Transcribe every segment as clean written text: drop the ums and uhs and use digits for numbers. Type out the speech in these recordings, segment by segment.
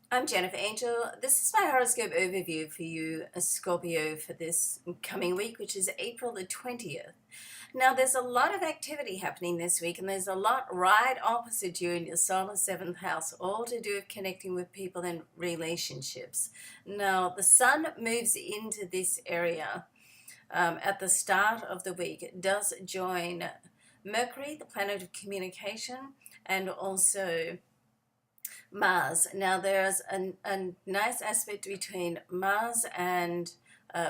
I'm Jennifer Angel. This is my horoscope overview for you, Scorpio, for this coming week, which is April the 20th. Now, there's a lot of activity happening this week, and there's a lot right opposite you in your solar seventh house, all to do with connecting with people and relationships. Now, the sun moves into this area at the start of the week. It does join Mercury, the planet of communication, and also Mars. Now, there's a nice aspect between Mars and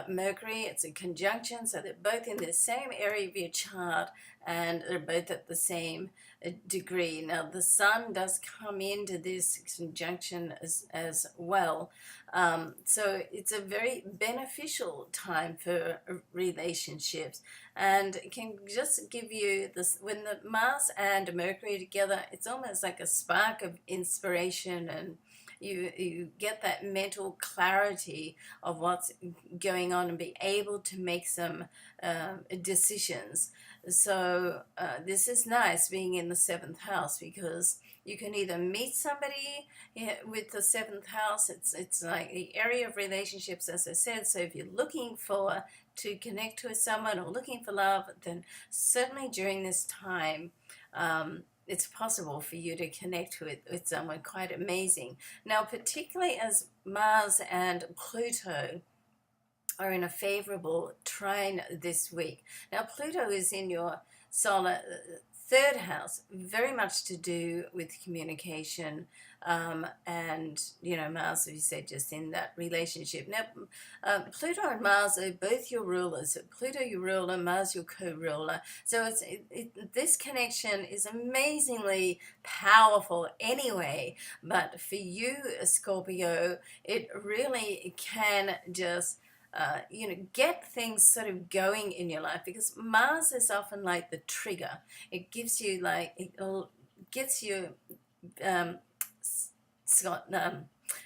Mercury. It's a conjunction, so they're both in the same area of your chart and they're both at the same degree. Now, the Sun does come into this conjunction as well. So it's a very beneficial time for relationships, and it can just give you this. When the Mars and Mercury together, it's almost like a spark of inspiration, and you get that mental clarity of what's going on and be able to make some decisions. So this is nice being in the seventh house, because you can either meet somebody with the seventh house. It's like the area of relationships, as I said. So if you're looking for to connect with someone or looking for love, then certainly during this time, it's possible for you to connect with someone quite amazing. Now, particularly as Mars and Pluto are in a favorable trine this week. Now, Pluto is in your solar third house, very much to do with communication, and Mars, as you said, just in that relationship. Now, Pluto and Mars are both your rulers. Pluto your ruler, Mars your co-ruler. So this connection is amazingly powerful anyway, but for you, Scorpio, it really can just get things sort of going in your life, because Mars is often like the trigger. It gives you gets you um, Scott,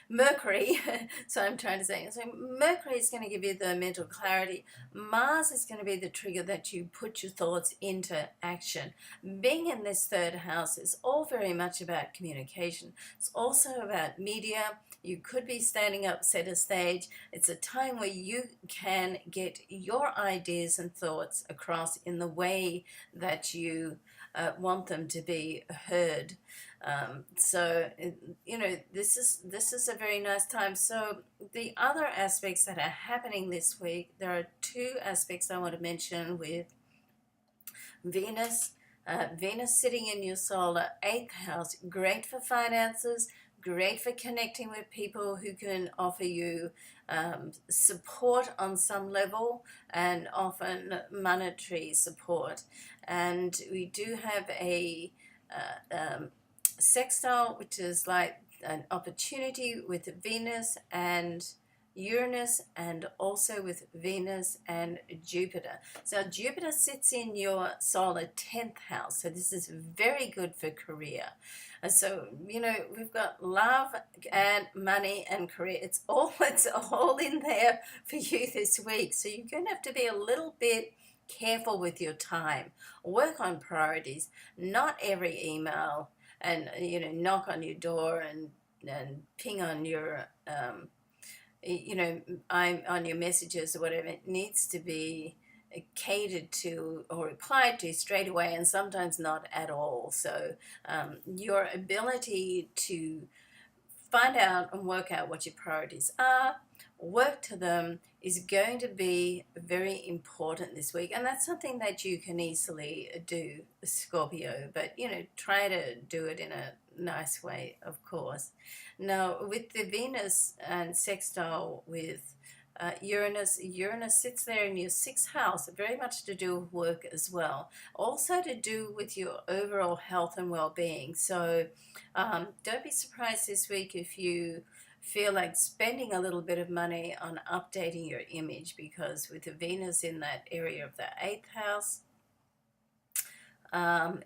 Mercury. So I'm trying to say, so Mercury is going to give you the mental clarity. Mars is going to be the trigger that you put your thoughts into action. Being in this third house is all very much about communication. It's also about media. You could be standing up, set a stage. It's a time where you can get your ideas and thoughts across in the way that you want them to be heard. This is a very nice time. So the other aspects that are happening this week, there are two aspects I want to mention with Venus. Venus sitting in your solar eighth house, great for finances, great for connecting with people who can offer you support on some level, and often monetary support. And we do have a sextile, which is like an opportunity with Venus and Uranus, and also with Venus and Jupiter. So Jupiter sits in your solar 10th house, so this is very good for career. So we've got love and money and career. It's all in there for you this week. So you're going to have to be a little bit careful with your time. Work on priorities. Not every email and knock on your door and ping on your I'm on your messages or whatever. It needs to be catered to or replied to straight away, and sometimes not at all. So your ability to find out and work out what your priorities are, work to them, is going to be very important this week. And that's something that you can easily do, Scorpio, but try to do it in a nice way, of course. Now, with the Venus and sextile with Uranus sits there in your sixth house, very much to do with work as well. Also to do with your overall health and well-being. So don't be surprised this week if you feel like spending a little bit of money on updating your image, because with the Venus in that area of the eighth house,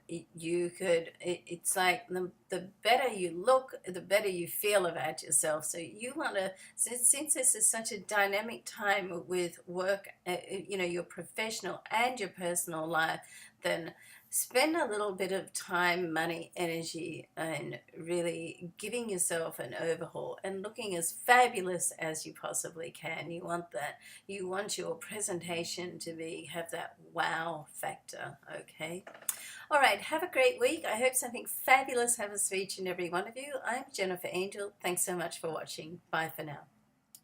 it's like the better you look, the better you feel about yourself. So you want to, since this is such a dynamic time with work, your professional and your personal life, then spend a little bit of time, money, energy, and really giving yourself an overhaul and looking as fabulous as you possibly can. You want that. You want your presentation to have that wow factor, okay? All right, have a great week. I hope something fabulous happens for each and every one of you. I'm Jennifer Angel. Thanks so much for watching. Bye for now.